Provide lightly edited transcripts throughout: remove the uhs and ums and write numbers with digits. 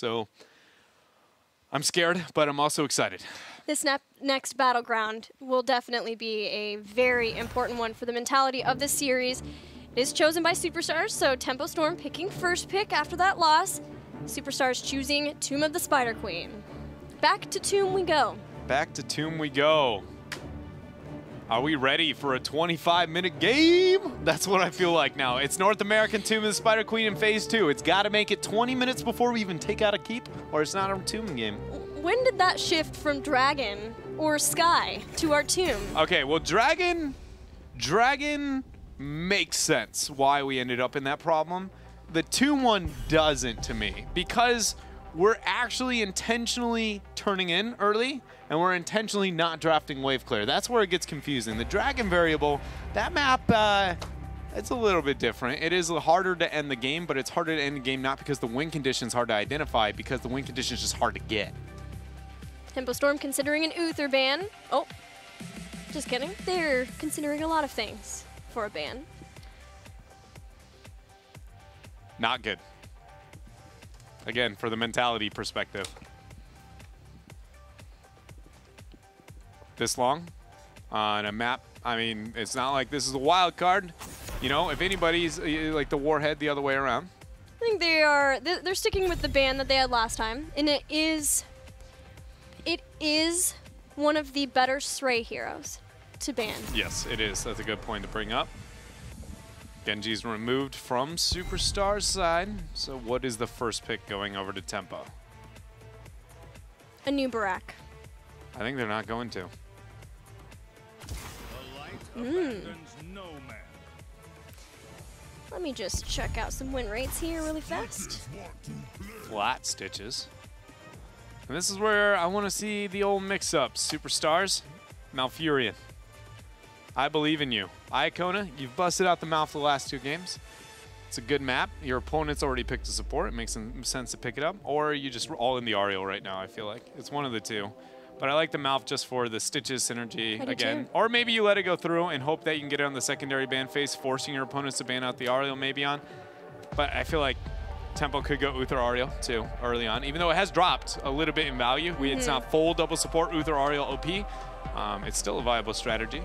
So I'm scared, but I'm also excited. This next battleground will definitely be a very important one for the mentality of this series. It is chosen by Superstars, so Tempo Storm picking first pick after that loss. Superstars choosing Tomb of the Spider Queen. Back to Tomb we go. Back to Tomb we go. Are we ready for a 25-minute game? That's what I feel like now. It's North American Tomb of the Spider Queen in Phase 2. It's got to make it 20 minutes before we even take out a keep, or it's not a Tomb game. When did that shift from Dragon or Sky to our Tomb? Okay, well, Dragon makes sense why we ended up in that problem. The Tomb one doesn't to me, because we're actually intentionally turning in early, and we're intentionally not drafting wave clear. That's where it gets confusing. The Dragon variable, that map, it's a little bit different. It is harder to end the game, but it's harder to end the game not because the win condition's hard to identify, because the win condition's just hard to get. Tempo Storm considering an Uther ban. Oh, just kidding. They're considering a lot of things for a ban. Not good. Again, for the mentality perspective. This long on a map, I mean, it's not like this is a wild card. You know, if anybody's like the Warhead the other way around. I think they're sticking with the ban that they had last time, and it is one of the better Stray heroes to ban. Yes, it is. That's a good point to bring up. Genji's removed from Superstar's side. So what is the first pick going over to Tempo? A new Barak. I think they're not going to. Let me just check out some win rates here really fast. Flat Stitches. And this is where I want to see the old mix-ups. Superstars, Malfurion. I believe in you. Iacona, you've busted out the mouth the last 2 games. It's a good map. Your opponent's already picked a support. It makes some sense to pick it up. Or you just all in the Ariel right now, I feel like. It's one of the two. But I like the Malf just for the Stitches synergy again. Or maybe you let it go through and hope that you can get it on the secondary ban phase, forcing your opponents to ban out the Ariel maybe on. But I feel like Tempo could go Uther Ariel too early on, even though it has dropped a little bit in value. It's not full double support Uther Ariel OP. It's still a viable strategy.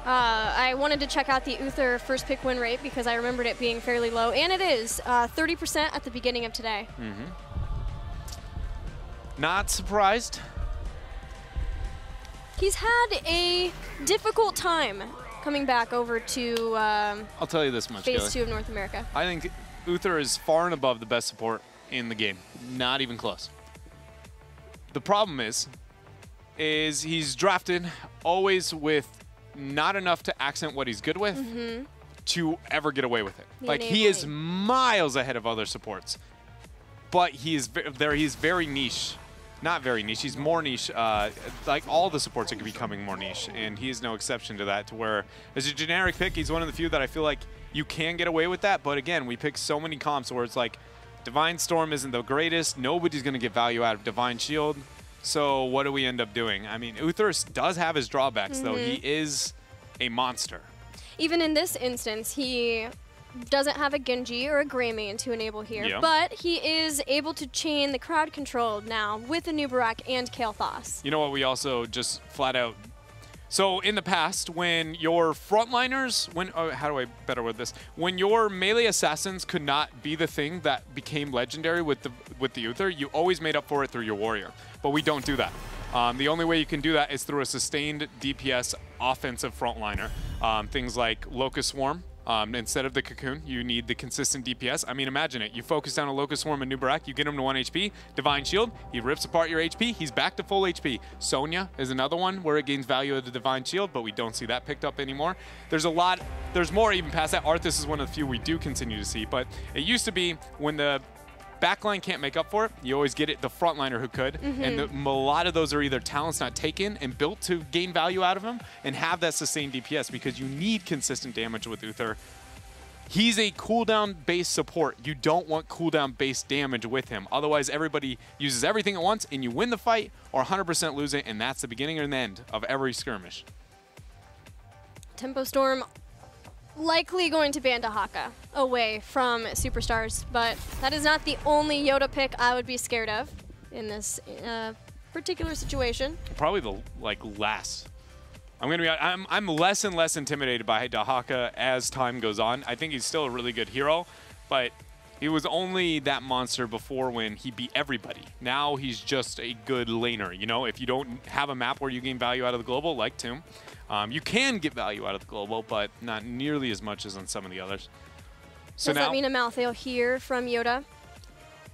I wanted to check out the Uther first pick win rate because I remembered it being fairly low, and it is 30% at the beginning of today. Not surprised. He's had a difficult time coming back over to I'll tell you this much, Phase 2 of North America. I think Uther is far and above the best support in the game. Not even close. The problem is he's drafted always with not enough to accent what he's good with to ever get away with it. Like, he is miles ahead of other supports. But he's very niche. Not very niche, he's more niche. Like, all the supports are becoming more niche, and he's no exception to that, to where as a generic pick, he's one of the few that I feel like you can get away with that. But again, we pick so many comps where it's like, Divine Storm isn't the greatest, nobody's gonna get value out of Divine Shield. So what do we end up doing? I mean, Uther does have his drawbacks, though. He is a monster. Even in this instance, he doesn't have a Genji or a Greymane to enable here, but he is able to chain the crowd control now with a new Barak and Kael'thas. You know what, we also just flat out... So in the past, when your frontliners, how do I better with this? When your melee assassins could not be the thing that became legendary with the Uther, you always made up for it through your warrior. But we don't do that. The only way you can do that is through a sustained DPS offensive frontliner. Things like Locust Swarm. Instead of the Cocoon, you need the consistent DPS. I mean, imagine it. You focus down a Locust Swarm and New Barak, you get him to 1 HP. Divine Shield, he rips apart your HP. He's back to full HP. Sonya is another one where it gains value of the Divine Shield, but we don't see that picked up anymore. There's a lot. There's more even past that. Arthas is one of the few we do continue to see, but it used to be when the backline can't make up for it, you always get it the frontliner who could, and a lot of those are either talents not taken and built to gain value out of him and have that sustained DPS, because you need consistent damage with Uther. He's a cooldown-based support. You don't want cooldown-based damage with him. Otherwise, everybody uses everything at once, and you win the fight or 100% lose it, and that's the beginning and end of every skirmish. Tempo Storm likely going to ban Dahaka away from Superstars, but that is not the only Yoda pick I would be scared of in this particular situation. Probably the last. I'm less and less intimidated by Dahaka as time goes on. I think he's still a really good hero, but he was only that monster before when he beat everybody. Now he's just a good laner. You know, if you don't have a map where you gain value out of the global, like Tomb, you can get value out of the global, but not nearly as much as on some of the others. So Does that mean a Malthael here from Yoda?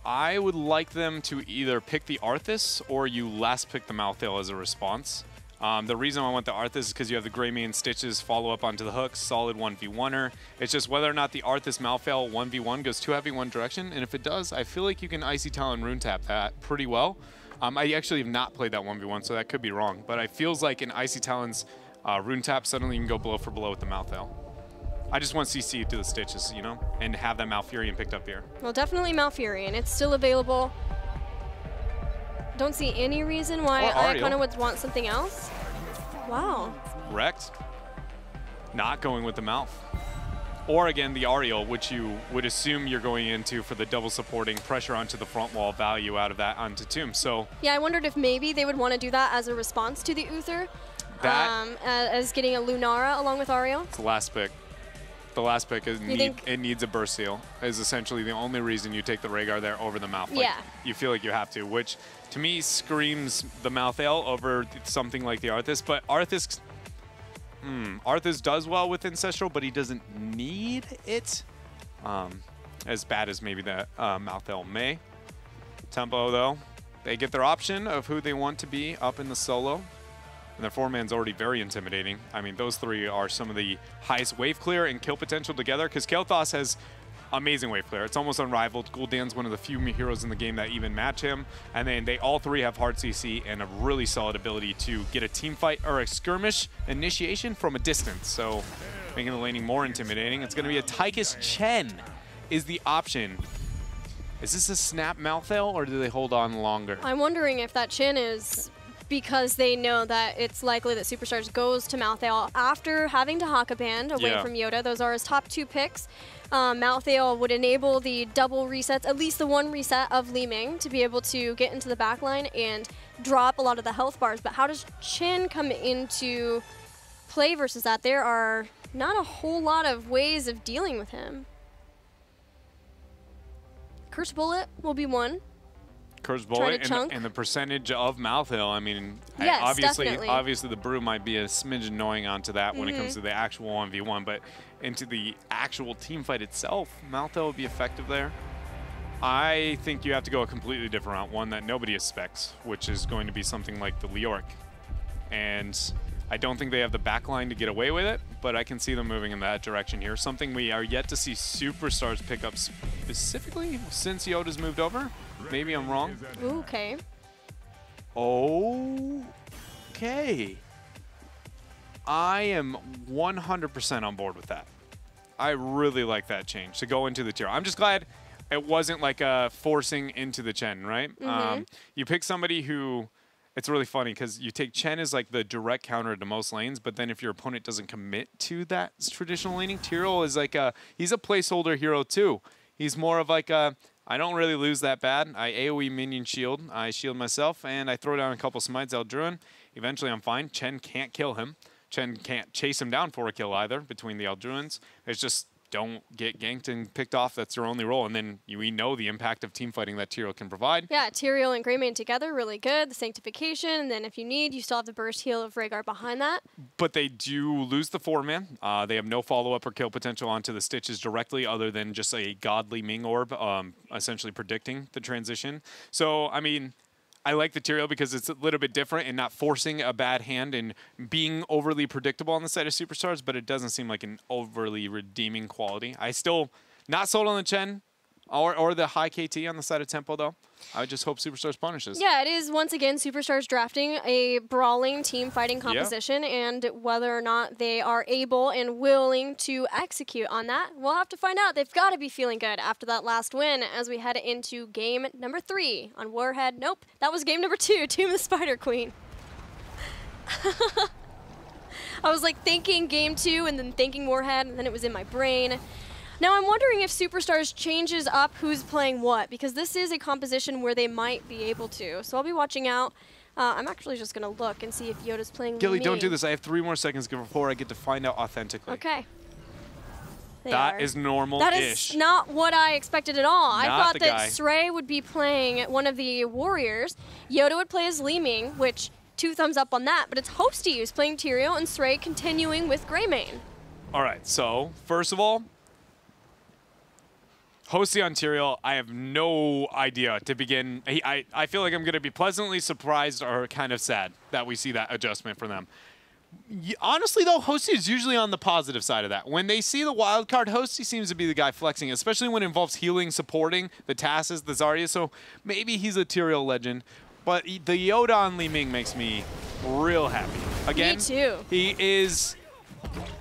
I would like them to either pick the Arthas or you last pick the Malthael as a response. The reason I want the Arthas is because you have the Greymane and Stitches follow up onto the hooks, solid 1v1er. It's just whether or not the Arthas Malthael 1v1 goes too heavy one direction, and if it does, I feel like you can Icy Talon Rune Tap that pretty well. I actually have not played that 1v1, so that could be wrong, but it feels like in Icy Talon's Rune Tap, suddenly you can go blow for blow with the Malthael. I just want CC to the Stitches, you know, and have that Malfurion picked up here. Well, definitely Malfurion. It's still available. Don't see any reason why I kind of would want something else. Wow. Wrecked. Not going with the mouth. Or again, the Ariel, which you would assume you're going into for the double supporting pressure onto the front wall value out of that onto Tomb. So yeah, I wondered if maybe they would want to do that as a response to the Uther, as getting a Lunara along with Ariel. It's the last pick. The last pick is it needs a burst seal. Is essentially the only reason you take the Rhaegar there over the mouth. Like, yeah. You feel like you have to, which to me screams the Malthael over something like the Arthas. But Arthas does well with Ancestral, but he doesn't need it as bad as maybe the Malthael may. Tempo, though, they get their option of who they want to be up in the solo. And their 4-man's already very intimidating. I mean, those three are some of the highest wave clear and kill potential together, because Kael'thas has amazing wave clear. It's almost unrivaled. Gul'dan's one of the few heroes in the game that even match him. And then they all three have hard CC and a really solid ability to get a team fight or a skirmish initiation from a distance. So making the laning more intimidating. It's going to be a Tychus Chen is the option. Is this a snap Malthael, or do they hold on longer? I'm wondering if that Chen is because they know that it's likely that Superstars goes to Malthael after having Dahaka banned away from Yoda. Those are his top 2 picks. Malthael would enable the double resets, at least the one reset of Li Ming, to be able to get into the backline and drop a lot of the health bars. But how does Chen come into play versus that? There are not a whole lot of ways of dealing with him. Curse Bullet will be one. Curse Bullet and the percentage of Malthael. I mean, yes, obviously the brew might be a smidge annoying onto that when it comes to the actual 1v1, but into the actual team fight itself, Malthael would be effective there. I think you have to go a completely different route, one that nobody expects, which is going to be something like the Leoric. And I don't think they have the backline to get away with it, but I can see them moving in that direction here. Something we are yet to see Superstars pick up specifically since Yoda's moved over. Maybe I'm wrong. Ooh, okay. Okay. I am 100% on board with that. I really like that change to go into the tier. I'm just glad it wasn't like a forcing into the Chen, right? You pick somebody who, it's really funny because you take Chen as like the direct counter to most lanes, but then if your opponent doesn't commit to that traditional laning, Tyrael is like he's a placeholder hero too. He's more of like a, I don't really lose that bad. I AoE minion shield. I shield myself, and I throw down a couple smites Eldruin. Eventually, I'm fine. Chen can't kill him. Chen can't chase him down for a kill either between the Eldruins. It's just don't get ganked and picked off. That's your only role. And then we know the impact of team fighting that Tyrael can provide. Yeah, Tyrael and Greymane together, really good. The Sanctification, and then if you need, you still have the burst heal of Rhaegar behind that. But they do lose the 4-man. They have no follow-up or kill potential onto the Stitches directly other than just a godly Ming Orb, essentially predicting the transition. So, I mean, I like the Tyrael because it's a little bit different and not forcing a bad hand and being overly predictable on the side of Superstars, but it doesn't seem like an overly redeeming quality. I still not sold on the Chen or the high KT on the side of Tempo, though. I just hope Superstars punishes. Yeah, it is, once again, Superstars drafting a brawling team fighting composition, and whether or not they are able and willing to execute on that, we'll have to find out. They've got to be feeling good after that last win as we head into game number 3 on Warhead. Nope, that was game number 2, Tomb of the Spider Queen. I was like thinking game 2 and then thinking Warhead, and then it was in my brain. Now I'm wondering if Superstars changes up who's playing what, because this is a composition where they might be able to. So I'll be watching out. I'm actually just going to look and see if Yoda's playing Gilly, me. don't do this. I have 3 more seconds before I get to find out authentically. Okay. That is normal-ish. That is not what I expected at all. I Not thought the that guy. Srey would be playing one of the warriors. Yoda would play as Li Ming, which 2 thumbs up on that. But it's Hosty who's playing Tyrael and Srey continuing with Greymane. All right, so first of all, Hosty on Tyrael, I have no idea to begin. I feel like I'm going to be pleasantly surprised or kind of sad that we see that adjustment for them. Honestly, though, Hosty is usually on the positive side of that. When they see the wild card, Hosty seems to be the guy flexing, especially when it involves healing, supporting, the Tasses, the Zarya. So maybe he's a Tyrael legend. But the Yoda on Li Ming makes me real happy. Again, Me too. He is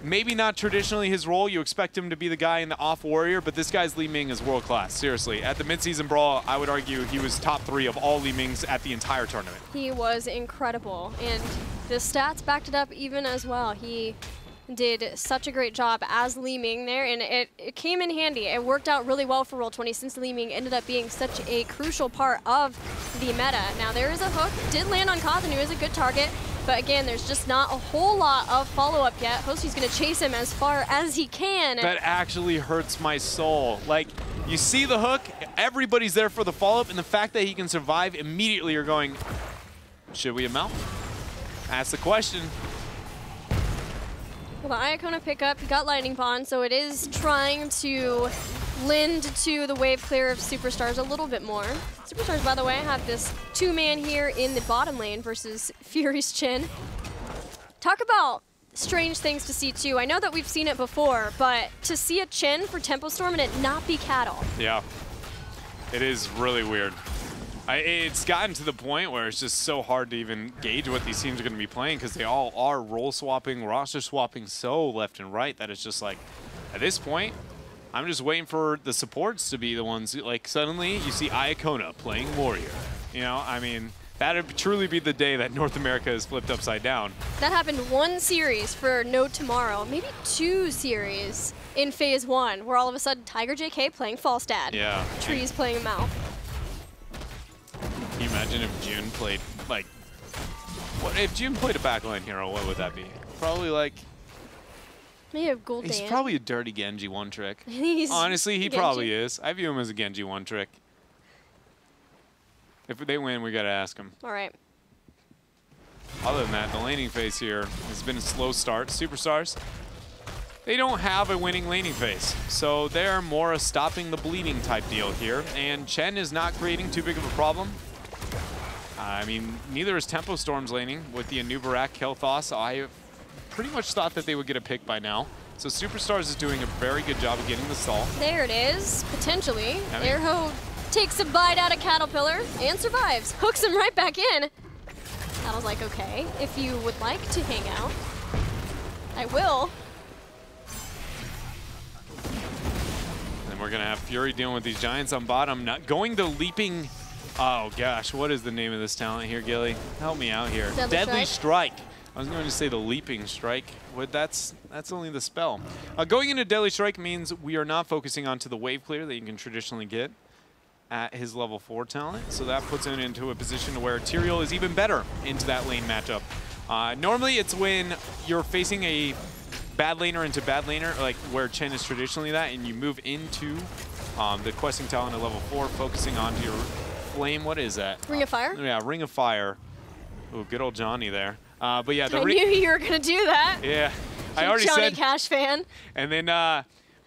maybe not traditionally his role. You expect him to be the guy in the off warrior, but this guy's Li Ming is world class. Seriously, at the midseason brawl, I would argue he was top 3 of all Li Mings at the entire tournament. He was incredible, and the stats backed it up even as well. He did such a great job as Li Ming there, and it came in handy. It worked out really well for Roll20 since Li Ming ended up being such a crucial part of the meta. Now there is a hook, did land on Cosm, who is a good target, but again, there's just not a whole lot of follow-up yet. Hosty's gonna chase him as far as he can. That actually hurts my soul. Like, you see the hook, everybody's there for the follow-up, and the fact that he can survive immediately, you're going, should we have mount? That's the question. Well, the Iacona pickup, he got Lightning Bond, so it is trying to lend to the wave clear of Superstars a little bit more. Superstars, by the way, have this 2-man here in the bottom lane versus Fury's Chin. Talk about strange things to see, too. I know that we've seen it before, but to see a Chin for Tempo Storm and it not be Cattle. Yeah, it is really weird. It's gotten to the point where it's just so hard to even gauge what these teams are going to be playing because they all are role swapping, roster swapping so left and right that it's just like, at this point, I'm just waiting for the supports to be the ones, like suddenly you see Iacona playing Warrior. You know, I mean, that would truly be the day that North America is flipped upside down. That happened 1 series for No Tomorrow, maybe 2 series in Phase 1, where all of a sudden Tiger JK playing Falstad. Yeah. Trees playing Mouth. Can you imagine if June played, like, what if June played a backline hero, what would that be? Probably like, Maybe a Gul'dan. he's probably a dirty Genji one-trick. He's Honestly, he Genji. probably is. I view him as a Genji one-trick. If they win, we gotta ask him. All right. Other than that, the laning phase here has been a slow start. Superstars, they don't have a winning laning phase, so they're more a stopping the bleeding type deal here, and Chen is not creating too big of a problem. I mean, neither is Tempo Storm's laning with the Anubarak Kel'Thas. I pretty much thought that they would get a pick by now. So Superstars is doing a very good job of getting the stall. There it is, potentially. I mean- Airho takes a bite out of Caterpillar and survives. Hooks him right back in. Cattle's like, okay, if you would like to hang out, I will. And we're gonna have Fury dealing with these Giants on bottom. Not going to leaping. Oh gosh, what is the name of this talent here, Gilly? Help me out here. Deadly Strike. I was going to say the leaping strike. But that's only the spell. Going into Deadly Strike means we are not focusing onto the wave clear that you can traditionally get at his level 4 talent. So that puts him into a position where Tyrael is even better into that lane matchup. Normally it's when you're facing a bad laner into bad laner, like where Chen is traditionally that, and you move into the questing talent at level 4, focusing onto your flame. What is that? Ring of Fire? Yeah, Ring of Fire. Ooh, good old Johnny there. But yeah, I knew you were gonna do that. Yeah, I already Johnny said. Cash fan. And then, but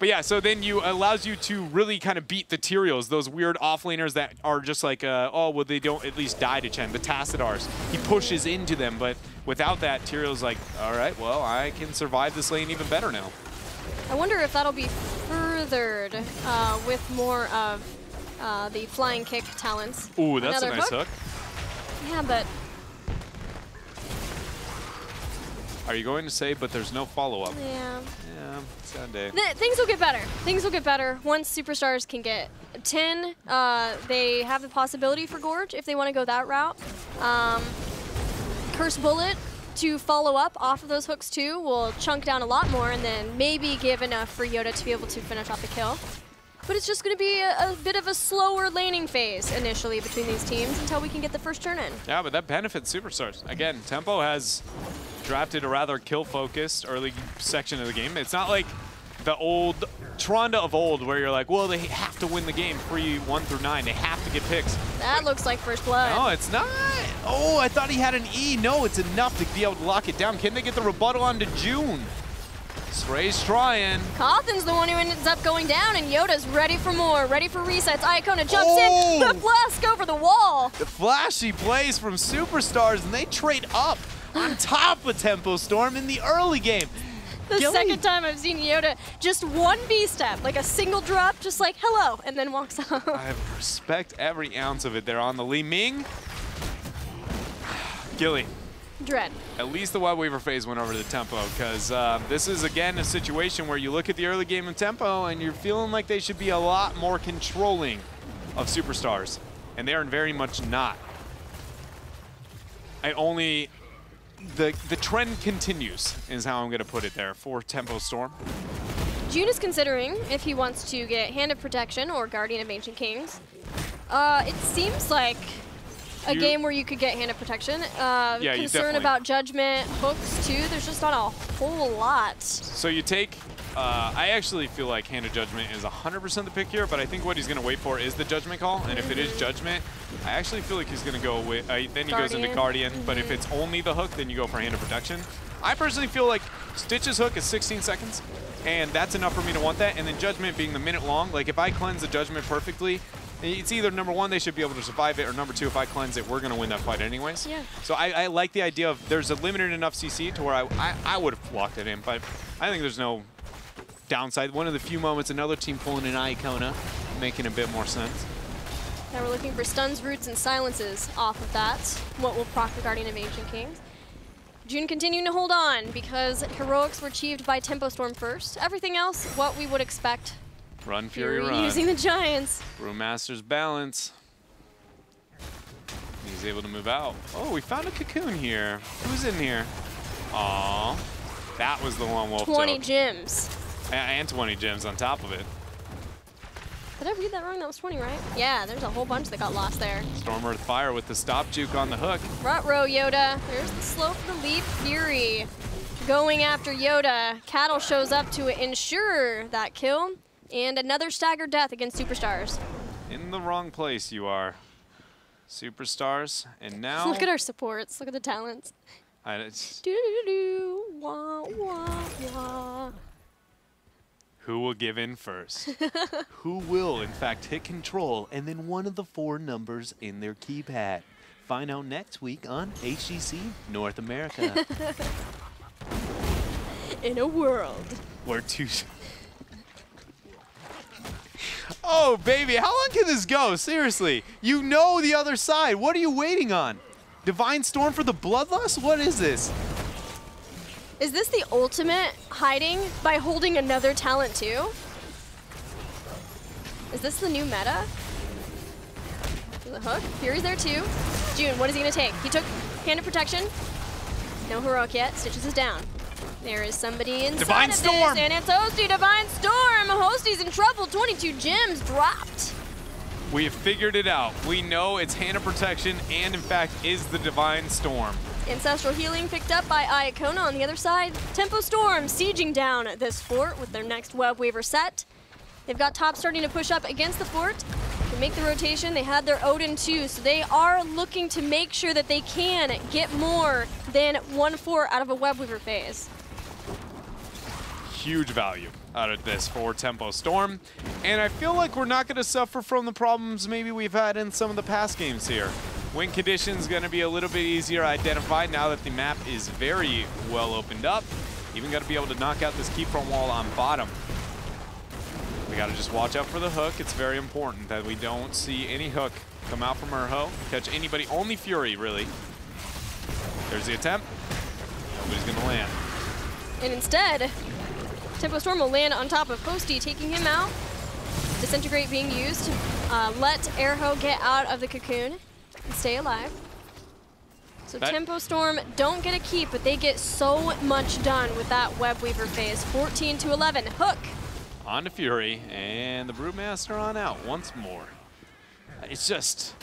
yeah, so then allows you to really kind of beat the Tyraels, those weird offlaners that are just like, oh, well, they don't at least die to Chen, the Tassadars. He pushes into them, but without that, Tyrael's like, all right, well, I can survive this lane even better now. I wonder if that'll be furthered with more of the flying kick talents. Ooh, that's Another a nice hook. Yeah, but Are you going to say, but there's no follow-up? yeah. Yeah, sad day. Things will get better. Things will get better once Superstars can get 10. They have the possibility for Gorge if they want to go that route. Curse Bullet to follow up off of those hooks too will chunk down a lot more and then maybe give enough for Yoda to be able to finish off the kill. But it's just going to be a bit of a slower laning phase initially between these teams until we can get the first turn in. Yeah, but that benefits Superstars. Again, Tempo has drafted a rather kill-focused early section of the game. It's not like the old Tronda of old where you're like, well, they have to win the game free 1 through 9. They have to get picks. Wait, looks like first blood. No, it's not. Oh, I thought he had an E. No, it's enough to be able to lock it down. Can they get the rebuttal onto June? Sray's trying. Cawthon's the one who ends up going down, and Yoda's ready for more, ready for resets. Iacona jumps in, the blast over the wall. The flashy plays from Superstars, and they trade up on top of Tempo Storm in the early game. The second time I've seen Yoda, just one B-step, like a single drop, just like, hello, and then walks off. I respect every ounce of it there on the Li Ming. Gilly. Dread. At least the Web Weaver phase went over to Tempo, because this is, again, a situation where you look at the early game of Tempo, and you're feeling like they should be a lot more controlling of Superstars, and they are very much not. The trend continues, is how I'm going to put it there, for Tempo Storm. June is considering if he wants to get Hand of Protection or Guardian of Ancient Kings. It seems like a game where you could get Hand of Protection. Yeah, concern about Judgment, hooks too, there's just not a whole lot. So you take, I actually feel like Hand of Judgment is 100% the pick here, but I think what he's going to wait for is the Judgment call, and if it is Judgment, I actually feel like he's going to go with, then he goes into Guardian, but if it's only the hook, then you go for Hand of Protection. I personally feel like Stitch's hook is 16 seconds, and that's enough for me to want that, and then Judgment being the minute long, like if I cleanse the Judgment perfectly, it's either number one, they should be able to survive it, or number two, if I cleanse it, we're going to win that fight anyways. Yeah. So I like the idea of there's a limited enough CC to where I would have locked it in, but I think there's no downside. One of the few moments, another team pulling an Iacona, making a bit more sense. Now we're looking for stuns, roots, and silences off of that. What will proc the Guardian of Ancient Kings? June continuing to hold on because heroics were achieved by Tempo Storm first. Everything else, what we would expect. Run, Fury, run. Using the Giants. Brewmaster's balance. He's able to move out. Oh, we found a cocoon here. Who's in here? Aw, that was the lone wolf 20 toke. gems. And 20 gems on top of it. Did I read that wrong? That was 20, right? Yeah, there's a whole bunch that got lost there. Storm Earth Fire with the stop juke on the hook. Front row, Yoda. There's the slow for the leap. Fury going after Yoda. Cattle shows up to ensure that kill. And another staggered death against Superstars. In the wrong place you are. Superstars, and now... Look at our supports. Look at the talents. Do-do-do, wah, wah, wah. Who will give in first? Who will, in fact, hit control and then one of the 4 numbers in their keypad? Find out next week on HGC North America. In a world where two... Oh, baby, how long can this go? Seriously, you know the other side. What are you waiting on? Divine Storm for the Bloodlust? What is this? Is this the ultimate hiding by holding another talent too? Is this the new meta? The hook? Fury's there too. June, what is he gonna take? He took Hand of Protection. No heroic yet. Stitches is down. There is somebody inside Divine of Storm. this, and it's Hosty. Divine Storm. Hosty's in trouble. 22 gems dropped. We have figured it out. We know it's Hand of Protection and, in fact, is the Divine Storm. Ancestral Healing picked up by Iacona on the other side. Tempo Storm sieging down this fort with their next Web Weaver set. They've got top starting to push up against the fort. To make the rotation, they had their Odin too, so they are looking to make sure that they can get more than 1 fort out of a Web Weaver phase. Huge value out of this for Tempo Storm, and I feel like we're not going to suffer from the problems maybe we've had in some of the past games here. Win conditions going to be a little bit easier to identify now that the map is very well opened up. Even got to be able to knock out this keep front wall on bottom. We got to just watch out for the hook. It's very important that we don't see any hook come out from her hoe, catch anybody, only Fury really. There's the attempt. Nobody's going to land. And instead, Tempo Storm will land on top of Hosty, taking him out. Disintegrate being used to let Airho get out of the cocoon and stay alive. So Tempo Storm don't get a keep, but they get so much done with that Web Weaver phase. 14-11, Hook. On to Fury, and the Brewmaster on out once more. It's just,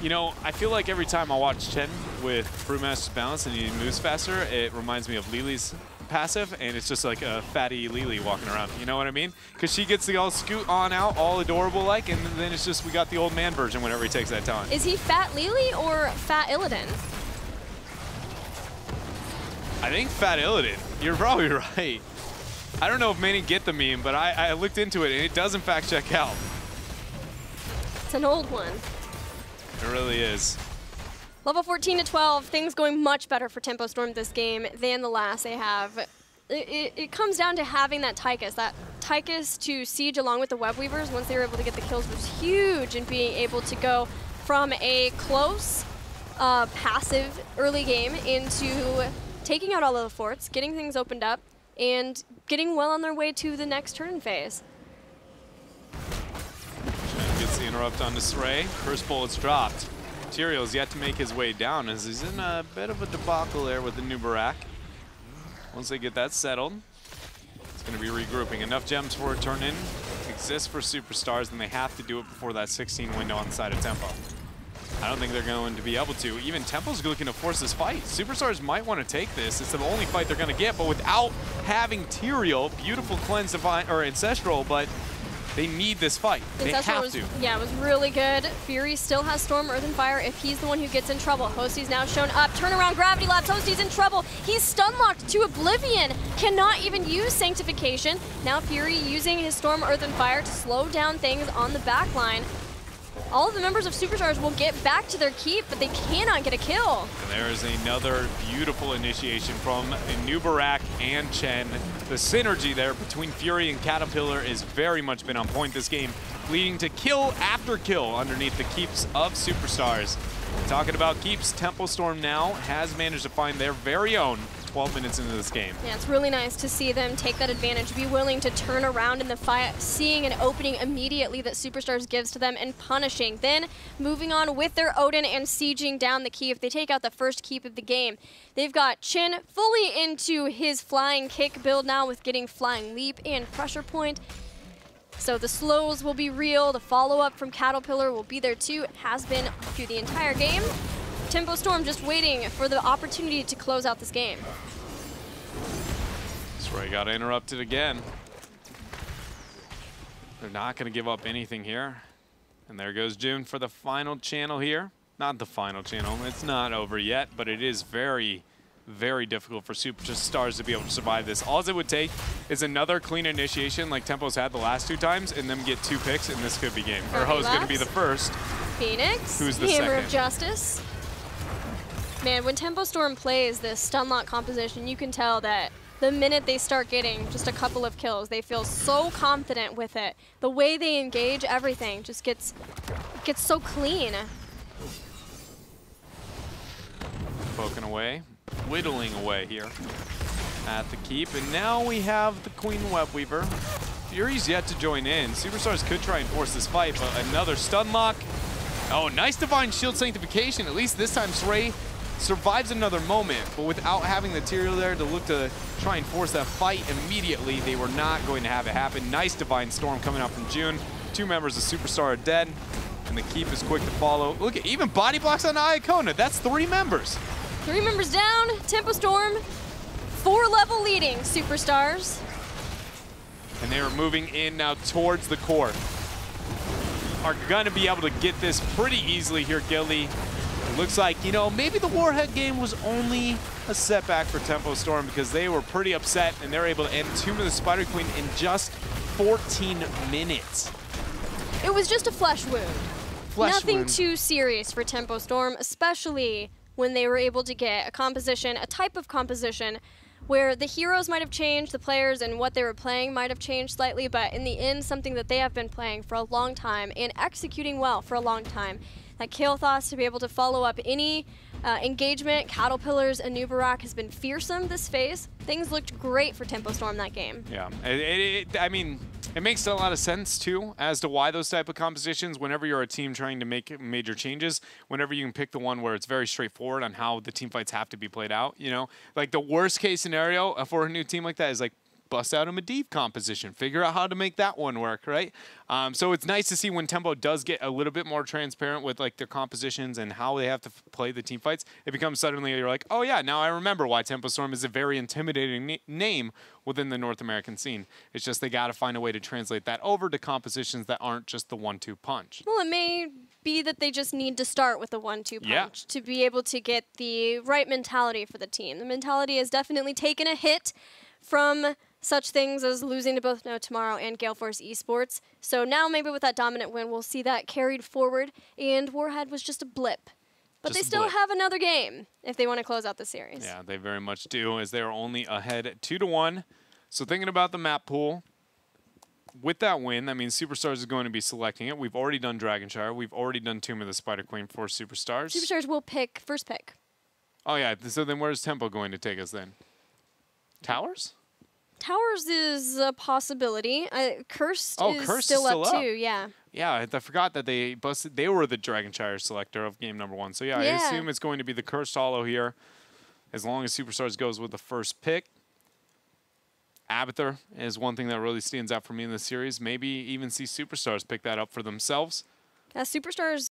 you know, I feel like every time I watch Chen with Brewmaster's balance and he moves faster, it reminds me of Lily's passive, and it's just like a fatty Lily walking around. You know what I mean? Because she gets the all scoot on out, all adorable like, and then it's just we got the old man version whenever he takes that talent. Is he Fat Lily or Fat Illidan? I think Fat Illidan. You're probably right. I don't know if many get the meme, but I looked into it, and it does in fact check out. It's an old one. It really is. Level 14-12, things going much better for Tempo Storm this game than the last they have. It comes down to having that Tychus. That Tychus to siege along with the Web Weavers once they were able to get the kills was huge in being able to go from a close, passive early game into taking out all of the forts, getting things opened up, and getting well on their way to the next turn phase. Chen gets the interrupt on Disray. First bullet's dropped. Tyrion's yet to make his way down as he's in a bit of a debacle there with the new Barak. Once they get that settled, it's going to be regrouping. Enough gems for a turn in exists for Superstars, and they have to do it before that 16 window on the side of Tempo. I don't think they're going to be able to. Even Tempo's looking to force this fight. Superstars might want to take this. It's the only fight they're going to get, but without having Tyrael, beautiful cleanse divine or ancestral, but they need this fight. They have to. Yeah, it was really good. Fury still has Storm, Earth, and Fire if he's the one who gets in trouble. Hosty's now shown up. Turnaround Gravity Labs. Hosty's in trouble. He's stun locked to Oblivion. Cannot even use Sanctification. Now Fury using his Storm, Earth, and Fire to slow down things on the back line. All of the members of Superstars will get back to their keep, but they cannot get a kill. And there's another beautiful initiation from Barak and Chen. The synergy there between Fury and Caterpillar is very much been on point this game, leading to kill after kill underneath the keeps of Superstars. Talking about keeps, Tempo Storm now has managed to find their very own 12 minutes into this game. Yeah, it's really nice to see them take that advantage, be willing to turn around in the fight, seeing an opening immediately that Superstars gives to them and punishing. Then moving on with their Odin and sieging down the keep. They take out the first keep of the game. They've got Chin fully into his flying kick build now with getting flying leap and pressure point. So the slows will be real. The follow-up from Caterpillar will be there too. It has been through the entire game. Tempo Storm just waiting for the opportunity to close out this game. Disray got interrupted again. They're not going to give up anything here. And there goes June for the final channel here. Not the final channel. It's not over yet, but it is very, very difficult for Superstars to be able to survive this. All it would take is another clean initiation like Tempo's had the last 2 times and them get 2 picks, and this could be game. Or Ho's going to be the first. Phoenix. Who's the Hammer second? of Justice. Man, when Tempo Storm plays this stun lock composition, you can tell that the minute they start getting just a couple of kills, they feel so confident with it. The way they engage everything just gets so clean. Poking away, whittling away here at the keep, and now we have the Queen Web Weaver. Fury's yet to join in. Superstars could try and force this fight, but another stun lock. Oh, nice Divine Shield Sanctification. At least this time Sray survives another moment, but without having the Tyrael there to look to try and force that fight immediately, they were not going to have it happen. Nice Divine Storm coming out from June. 2 members of Superstar are dead, and the keep is quick to follow. Look at even body blocks on Iacona. That's 3 members. 3 members down, Tempo Storm, 4 level leading Superstars. And they are moving in now towards the core. Are gonna be able to get this pretty easily here, Gilly. It looks like, you know, maybe the Warhead game was only a setback for Tempo Storm because they were pretty upset and they're able to end Tomb of the Spider Queen in just 14 minutes. It was just a flesh wound. Nothing wound. too serious for Tempo Storm, especially when they were able to get a composition, a type of composition where the heroes might have changed, the players and what they were playing might have changed slightly, but in the end, something that they have been playing for a long time and executing well for a long time. That Kael'thas to be able to follow up any engagement. Caterpillar's Anubarak has been fearsome this phase. Things looked great for Tempo Storm that game. Yeah, I mean, it makes a lot of sense, too, as to why those type of compositions, whenever you're a team trying to make major changes, whenever you can pick the one where it's very straightforward on how the team fights have to be played out, you know? Like, the worst case scenario for a new team like that is, like, bust out a Medivh composition, figure out how to make that one work, right? So it's nice to see when Tempo does get a little bit more transparent with like their compositions and how they have to play the team fights. It becomes suddenly you're like, oh yeah, now I remember why Tempo Storm is a very intimidating name within the North American scene. It's just they got to find a way to translate that over to compositions that aren't just the 1-2 punch. Well, it may be that they just need to start with a 1-2 punch to be able to get the right mentality for the team. The mentality has definitely taken a hit from such things as losing to both No Tomorrow and Gale Force Esports. So now maybe with that dominant win, we'll see that carried forward, and Warhead was just a blip. But they still have another game if they want to close out the series. Yeah, they very much do, as they're only ahead 2-1. So thinking about the map pool, with that win, that means Superstars is going to be selecting it. We've already done Dragonshire. We've already done Tomb of the Spider Queen for Superstars. Superstars will pick first pick. Oh, yeah. So then where's Tempo going to take us then? Towers? Towers is a possibility. Cursed is Cursed still is still up up. too, yeah. Yeah, I forgot that they were the Dragonshire selector of game number 1. So yeah, I assume it's going to be the Cursed Hollow here, as long as Superstars goes with the first pick. Abathur is one thing that really stands out for me in this series. Maybe even see Superstars pick that up for themselves. Superstars